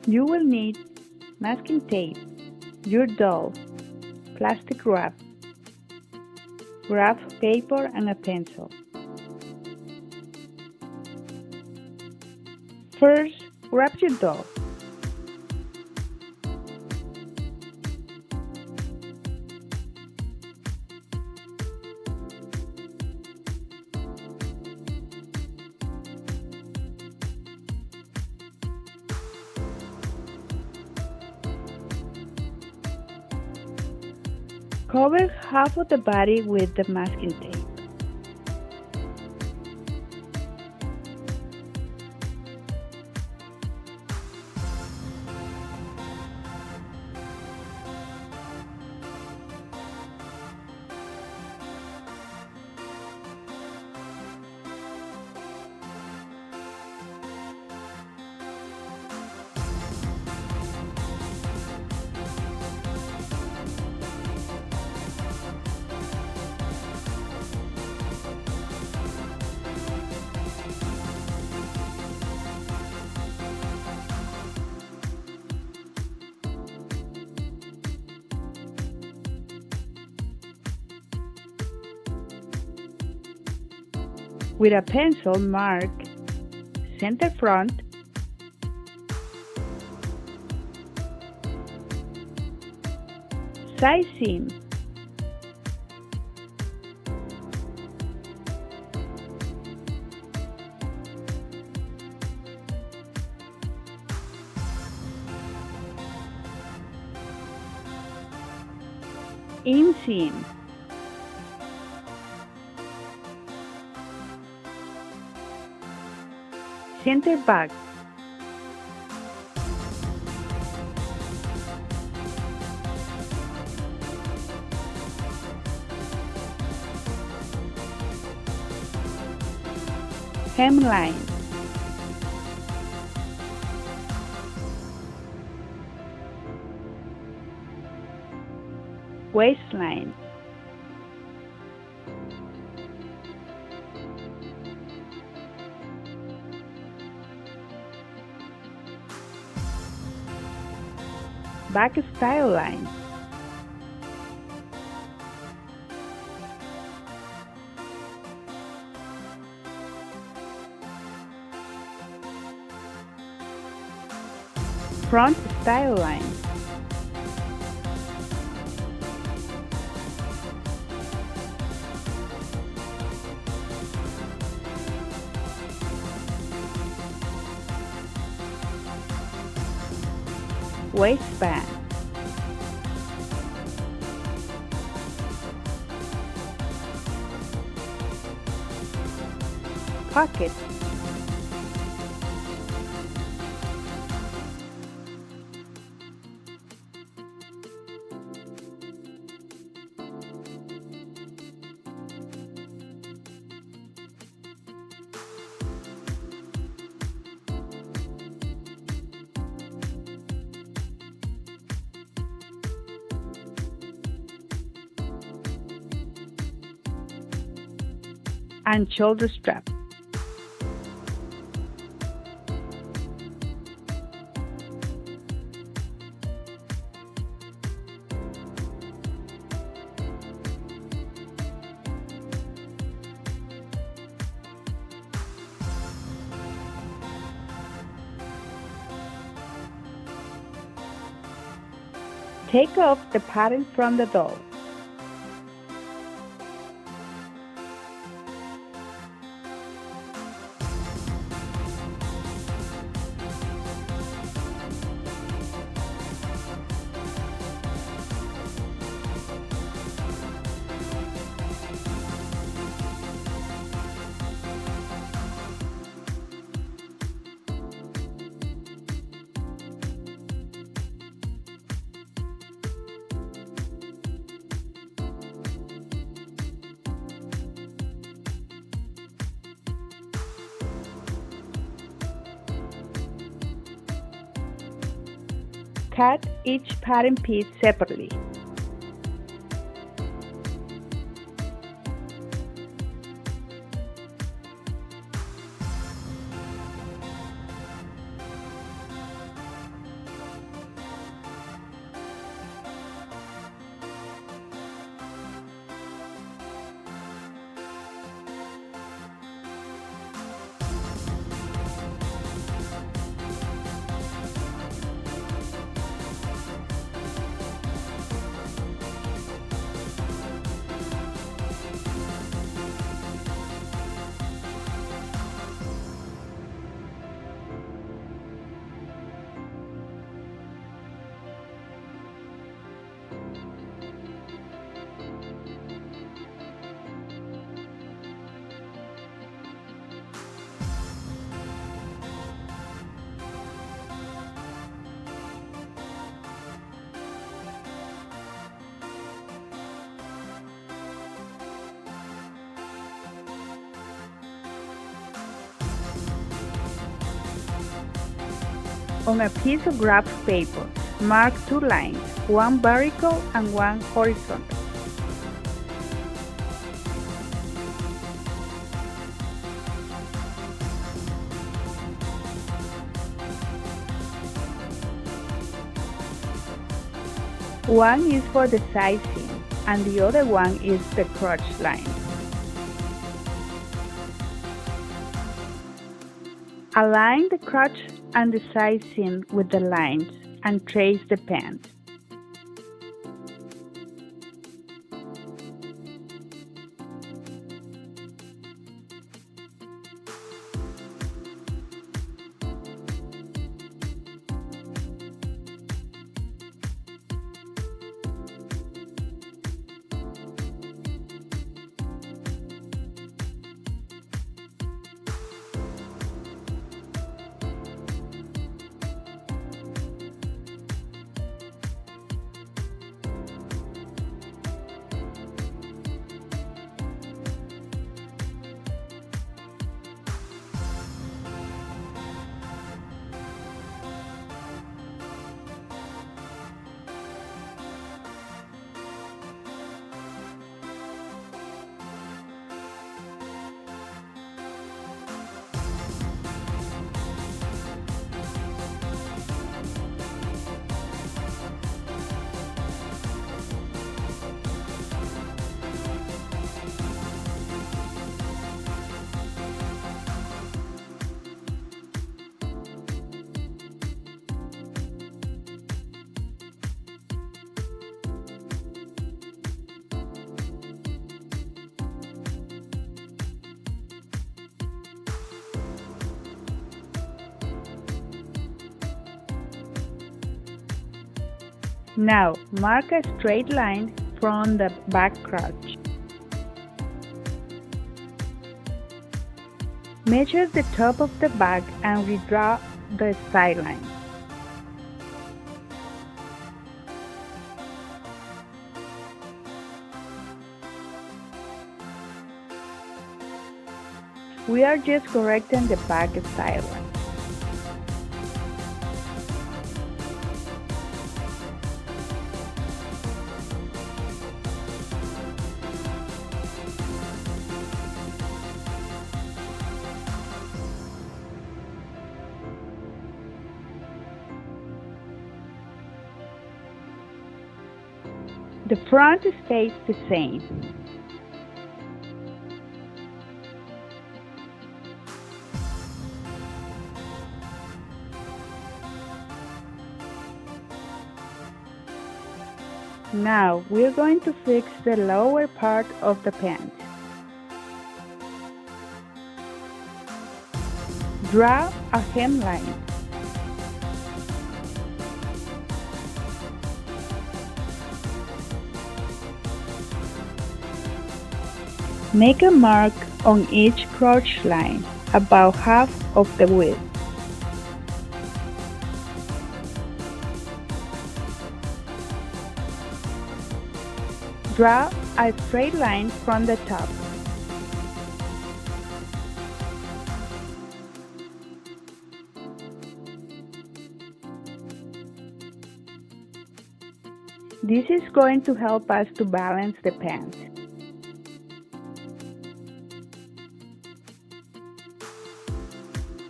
You will need masking tape, your doll, plastic wrap, graph paper, and a pencil. First, grab your doll. Cover half of the body with the masking tape. With a pencil, mark center front, side seam, inseam, center back, hemline, waistline, back style line, front style line, waistband, pocket, and shoulder strap. Take off the pattern from the doll. Cut each pattern piece separately. On a piece of graph paper, mark two lines, one vertical and one horizontal. One is for the side seam, and the other one is the crotch line. Align the crotch and the side seam with the lines and trace the pants. Now, mark a straight line from the back crotch. Measure the top of the bag and redraw the side line. We are just correcting the back side line. The front stays the same. Now we're going to fix the lower part of the pants. Draw a hemline. Make a mark on each crotch line, about half of the width. Draw a straight line from the top. This is going to help us to balance the pants.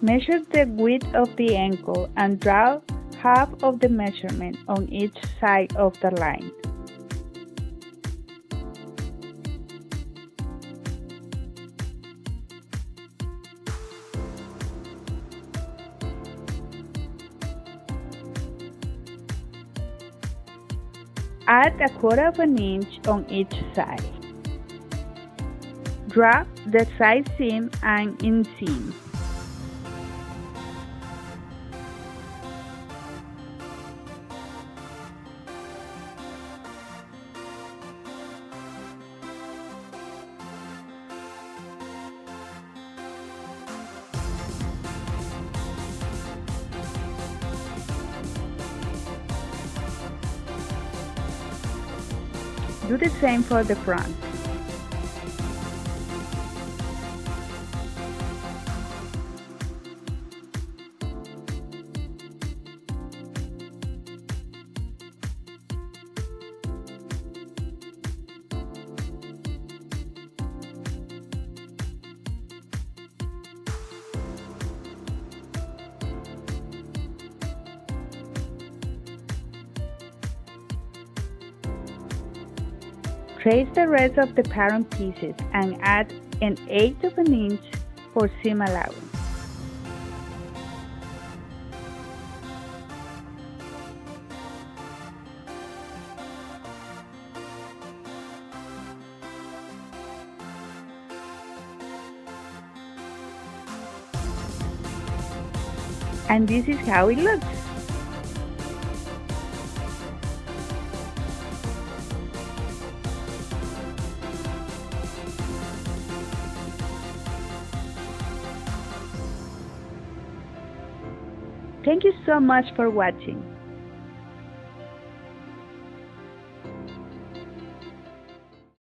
Measure the width of the ankle and draw half of the measurement on each side of the line. Add a quarter of an inch on each side. Draw the side seam and inseam. Do the same for the front. Trace the rest of the pattern pieces and add an eighth of an inch for seam allowance. And this is how it looks. Thank you so much for watching.